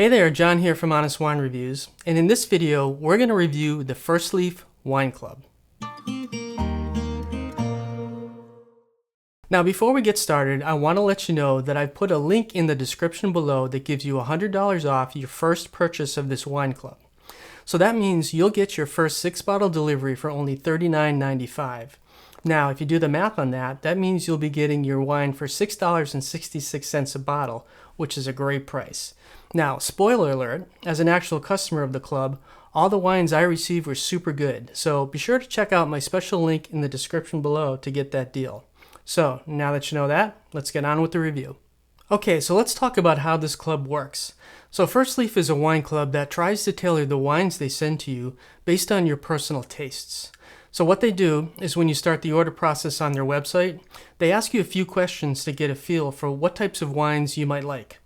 Hey there, John here from Honest Wine Reviews, and in this video we're going to review the Firstleaf Wine Club. Now before we get started, I want to let you know that I've put a link in the description below that gives you $100 off your first purchase of this wine club. So that means you'll get your first 6-bottle delivery for only $39.95. Now if you do the math on that, that means you'll be getting your wine for $6.66 a bottle, which is a great price. Now, spoiler alert, as an actual customer of the club, all the wines I received were super good, so be sure to check out my special link in the description below to get that deal. So, now that you know that, let's get on with the review. Okay, so let's talk about how this club works. So Firstleaf is a wine club that tries to tailor the wines they send to you based on your personal tastes. So what they do is when you start the order process on their website, they ask you a few questions to get a feel for what types of wines you might like.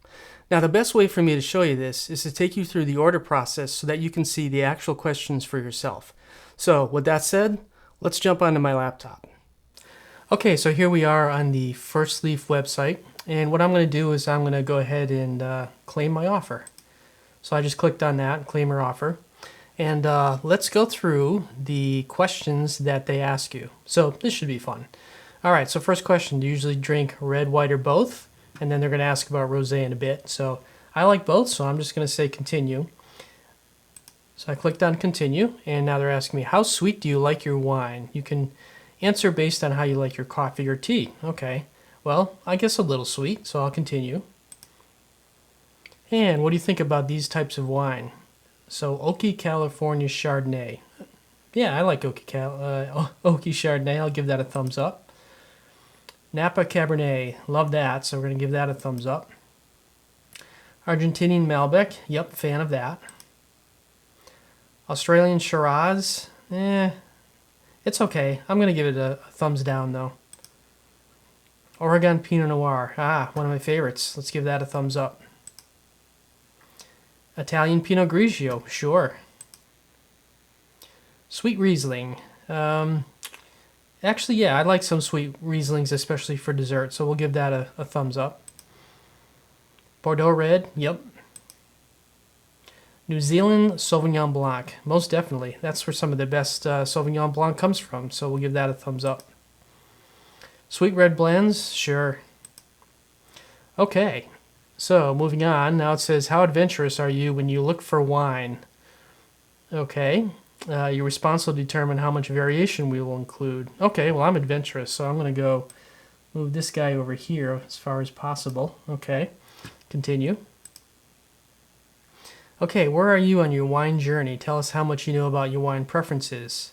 Now the best way for me to show you this is to take you through the order process so that you can see the actual questions for yourself. So with that said, let's jump onto my laptop. Okay, so here we are on the Firstleaf website, and what I'm going to do is I'm going to go ahead and claim my offer. So I just clicked on that, claim your offer, and let's go through the questions that they ask you. So this should be fun. Alright, so first question, do you usually drink red, white, or both? And then they're going to ask about rosé in a bit. So I like both, so I'm just going to say continue. So I clicked on continue, and now they're asking me, how sweet do you like your wine? You can answer based on how you like your coffee or tea. Okay, well, I guess a little sweet, so I'll continue. And what do you think about these types of wine? So Oaky California Chardonnay. Yeah, I like Oaky Chardonnay. I'll give that a thumbs up. Napa Cabernet, love that, so we're going to give that a thumbs up. Argentinian Malbec, yep, fan of that. Australian Shiraz, it's okay. I'm going to give it a thumbs down though. Oregon Pinot Noir, one of my favorites. Let's give that a thumbs up. Italian Pinot Grigio, sure. Sweet Riesling, actually, yeah, I like some sweet Rieslings, especially for dessert, so we'll give that a thumbs up. Bordeaux Red, yep. New Zealand Sauvignon Blanc, most definitely. That's where some of the best Sauvignon Blanc comes from, so we'll give that a thumbs up. Sweet Red Blends, sure. Okay, so moving on, now it says, how adventurous are you when you look for wine? Okay. Your response will determine how much variation we will include. Okay, well, I'm adventurous, so I'm going to go move this guy over here as far as possible. Okay, continue. Okay, where are you on your wine journey? Tell us how much you know about your wine preferences.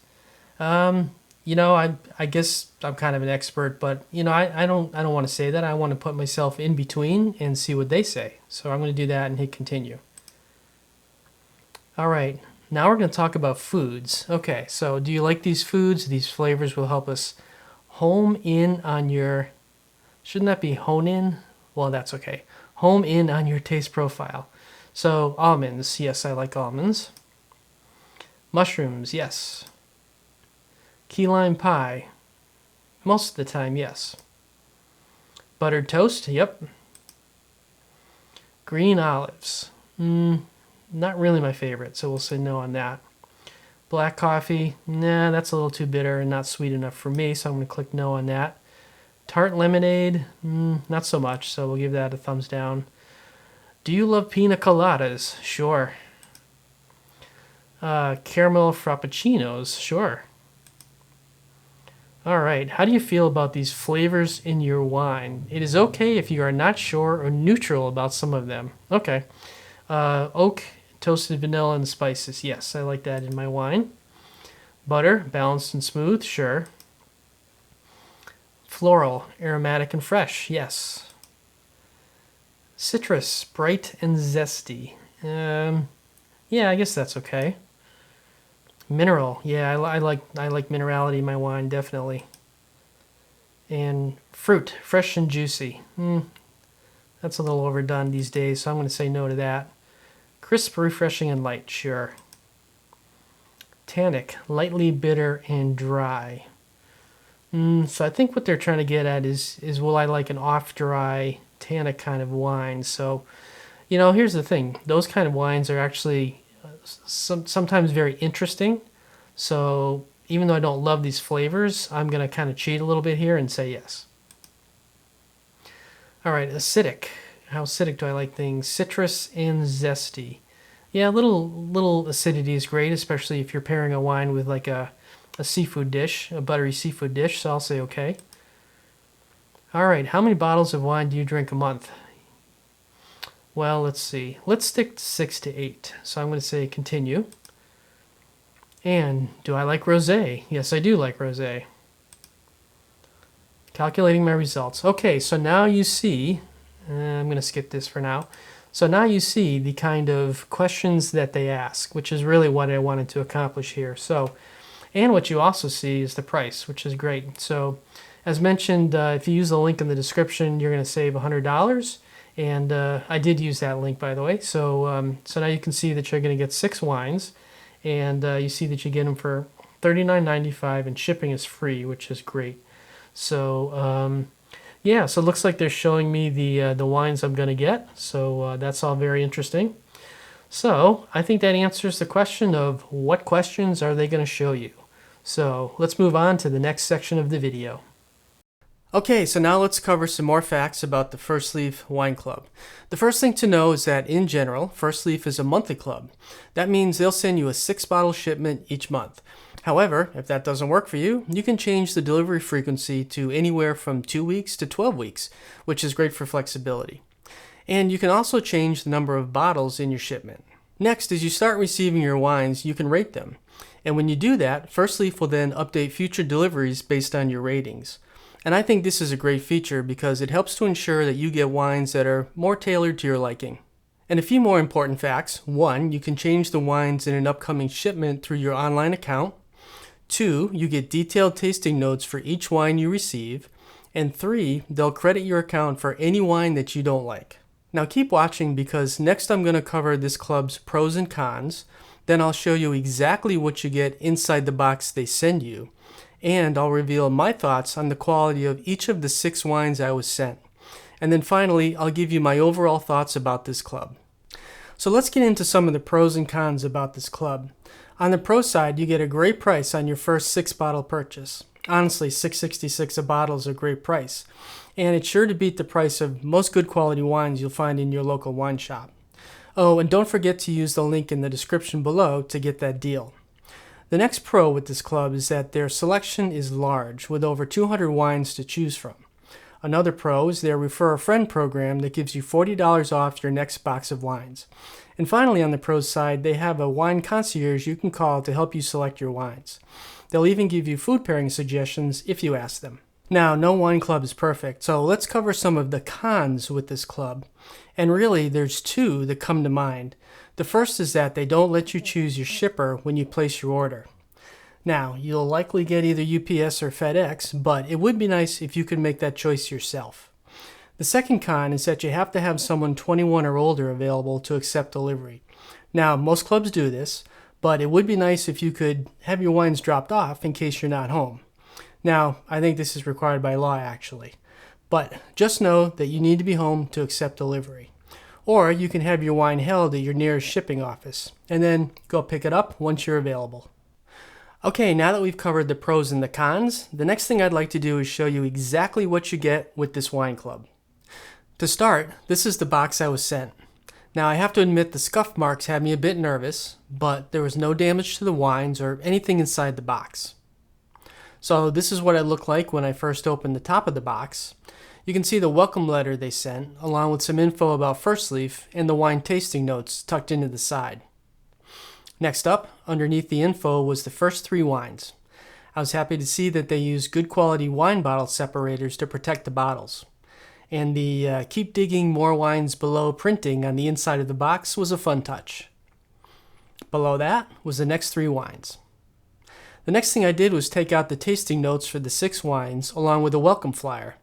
You know, I guess I'm kind of an expert, but you know, I don't want to say that. I want to put myself in between and see what they say. So I'm going to do that and hit continue. All right. Now we're going to talk about foods. Okay, so do you like these foods? These flavors will help us home in on your, shouldn't that be hone in? Well, that's okay. Home in on your taste profile. So almonds, yes, I like almonds. Mushrooms, yes. Key lime pie, most of the time, yes. Buttered toast, yep. Green olives, not really my favorite, so we'll say no on that. Black coffee, nah, that's a little too bitter and not sweet enough for me, so I'm going to click no on that. Tart lemonade, not so much, so we'll give that a thumbs down. Do you love pina coladas? Sure. Caramel frappuccinos, sure. Alright, how do you feel about these flavors in your wine? It is okay if you are not sure or neutral about some of them. Okay. Oak, toasted vanilla, and spices. Yes, I like that in my wine. Butter, balanced and smooth. Sure. Floral, aromatic and fresh. Yes. Citrus, bright and zesty. Yeah, I guess that's okay. Mineral, yeah, I like minerality in my wine, definitely. And fruit, fresh and juicy. That's a little overdone these days, so I'm going to say no to that. Crisp, refreshing, and light, sure. Tannic, lightly bitter and dry. So I think what they're trying to get at is will I like an off-dry tannic kind of wine? So You know, here's the thing. Those kind of wines are actually sometimes very interesting. So even though I don't love these flavors, I'm going to kind of cheat a little bit here and say yes. All right, acidic. How acidic do I like things? Citrus and zesty. Yeah, little acidity is great, especially if you're pairing a wine with like a seafood dish, a buttery seafood dish, so I'll say okay. All right, how many bottles of wine do you drink a month? Well, let's see. Let's stick to 6 to 8. So I'm going to say continue. And do I like rosé? Yes, I do like rosé. Calculating my results. Okay, so now you see, I'm going to skip this for now. So now you see the kind of questions that they ask, which is really what I wanted to accomplish here. So, and what you also see is the price, which is great. So, as mentioned, if you use the link in the description, you're going to save $100. And I did use that link, by the way. So, so now you can see that you're going to get 6 wines, and you see that you get them for $39.95, and shipping is free, which is great. So, yeah, so it looks like they're showing me the wines I'm going to get. So that's all very interesting. So I think that answers the question of what questions are they going to show you. So let's move on to the next section of the video. Okay, so now let's cover some more facts about the Firstleaf Wine Club. The first thing to know is that in general, Firstleaf is a monthly club. That means they'll send you a 6-bottle shipment each month. However, if that doesn't work for you, you can change the delivery frequency to anywhere from 2 weeks to 12 weeks, which is great for flexibility. And you can also change the number of bottles in your shipment. Next, as you start receiving your wines, you can rate them. And when you do that, Firstleaf will then update future deliveries based on your ratings. And I think this is a great feature because it helps to ensure that you get wines that are more tailored to your liking. And a few more important facts. 1, you can change the wines in an upcoming shipment through your online account. 2, you get detailed tasting notes for each wine you receive. And 3, they'll credit your account for any wine that you don't like. Now keep watching because next I'm going to cover this club's pros and cons. Then I'll show you exactly what you get inside the box they send you. And I'll reveal my thoughts on the quality of each of the 6 wines I was sent. And then finally, I'll give you my overall thoughts about this club. So let's get into some of the pros and cons about this club. On the pro side, you get a great price on your first 6-bottle purchase. Honestly, $6.66 a bottle is a great price. And it's sure to beat the price of most good quality wines you'll find in your local wine shop. Oh, and don't forget to use the link in the description below to get that deal. The next pro with this club is that their selection is large, with over 200 wines to choose from. Another pro is their Refer a Friend program that gives you $40 off your next box of wines. And finally, on the pros side, they have a wine concierge you can call to help you select your wines. They'll even give you food pairing suggestions if you ask them. Now, no wine club is perfect, so let's cover some of the cons with this club. And really, there's 2 that come to mind. The first is that they don't let you choose your shipper when you place your order. Now, you'll likely get either UPS or FedEx, but it would be nice if you could make that choice yourself. The second con is that you have to have someone 21 or older available to accept delivery. Now, most clubs do this, but it would be nice if you could have your wines dropped off in case you're not home. Now, I think this is required by law actually, but just know that you need to be home to accept delivery. Or you can have your wine held at your nearest shipping office, and then go pick it up once you're available. Okay, now that we've covered the pros and the cons, the next thing I'd like to do is show you exactly what you get with this wine club. To start, this is the box I was sent. Now I have to admit the scuff marks had me a bit nervous, but there was no damage to the wines or anything inside the box. So this is what it looked like when I first opened the top of the box. You can see the welcome letter they sent, along with some info about Firstleaf and the wine tasting notes tucked into the side. Next up, underneath the info, was the first 3 wines. I was happy to see that they used good quality wine bottle separators to protect the bottles. And the keep digging more wines below printing on the inside of the box was a fun touch. Below that was the next 3 wines. The next thing I did was take out the tasting notes for the 6 wines along with a welcome flyer.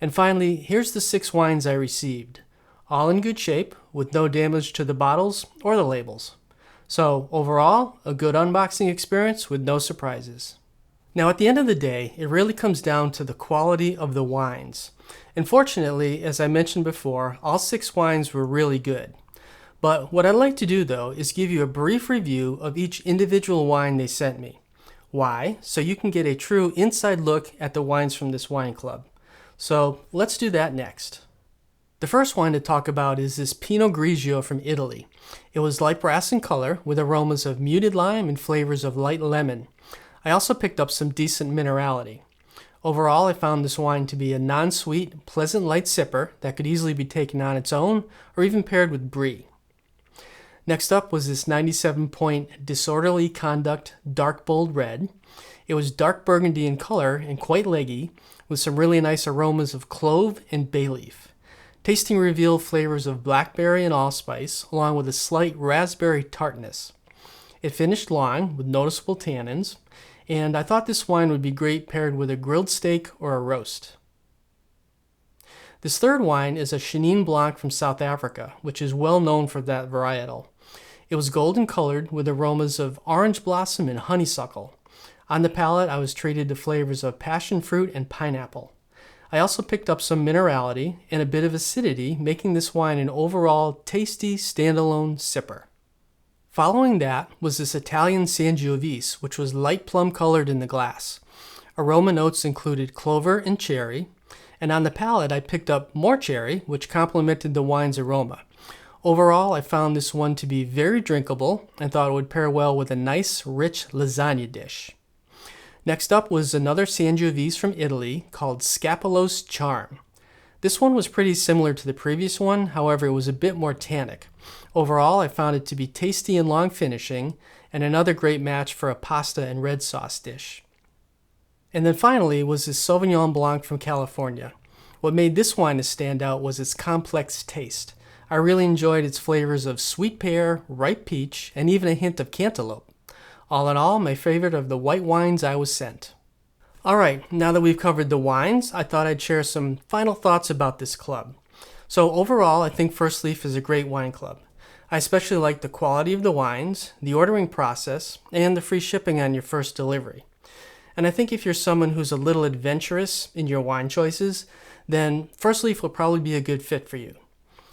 And finally, here's the 6 wines I received, all in good shape with no damage to the bottles or the labels. So overall, a good unboxing experience with no surprises. Now at the end of the day, it really comes down to the quality of the wines. Unfortunately, as I mentioned before, all 6 wines were really good. But what I'd like to do though is give you a brief review of each individual wine they sent me. Why? So you can get a true inside look at the wines from this wine club. So let's do that next. The first wine to talk about is this Pinot Grigio from Italy. It was light brass in color with aromas of muted lime and flavors of light lemon. I also picked up some decent minerality. Overall, I found this wine to be a non-sweet, pleasant light sipper that could easily be taken on its own or even paired with brie. Next up was this 97-point Disorderly Conduct Dark Bold Red. It was dark burgundy in color and quite leggy, with some really nice aromas of clove and bay leaf. Tasting revealed flavors of blackberry and allspice, along with a slight raspberry tartness. It finished long, with noticeable tannins, and I thought this wine would be great paired with a grilled steak or a roast. This third wine is a Chenin Blanc from South Africa, which is well known for that varietal. It was golden colored with aromas of orange blossom and honeysuckle. On the palate, I was treated to flavors of passion fruit and pineapple. I also picked up some minerality and a bit of acidity, making this wine an overall tasty standalone sipper. Following that was this Italian Sangiovese, which was light plum colored in the glass. Aroma notes included clover and cherry, and on the palate I picked up more cherry, which complemented the wine's aroma. Overall, I found this one to be very drinkable and thought it would pair well with a nice, rich lasagna dish. Next up was another Sangiovese from Italy called Scapulo's Charm. This one was pretty similar to the previous one, however it was a bit more tannic. Overall, I found it to be tasty and long finishing, and another great match for a pasta and red sauce dish. And then finally was this Sauvignon Blanc from California. What made this wine a standout was its complex taste. I really enjoyed its flavors of sweet pear, ripe peach, and even a hint of cantaloupe. All in all, my favorite of the white wines I was sent. Alright, now that we've covered the wines, I thought I'd share some final thoughts about this club. So overall, I think Firstleaf is a great wine club. I especially like the quality of the wines, the ordering process, and the free shipping on your first delivery. And I think if you're someone who's a little adventurous in your wine choices, then Firstleaf will probably be a good fit for you.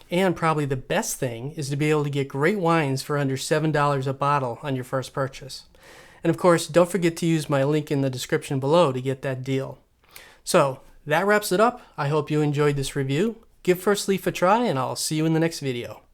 And probably the best thing is to be able to get great wines for under $7 a bottle on your first purchase. And of course, don't forget to use my link in the description below to get that deal. So, that wraps it up. I hope you enjoyed this review. Give Firstleaf a try, and I'll see you in the next video.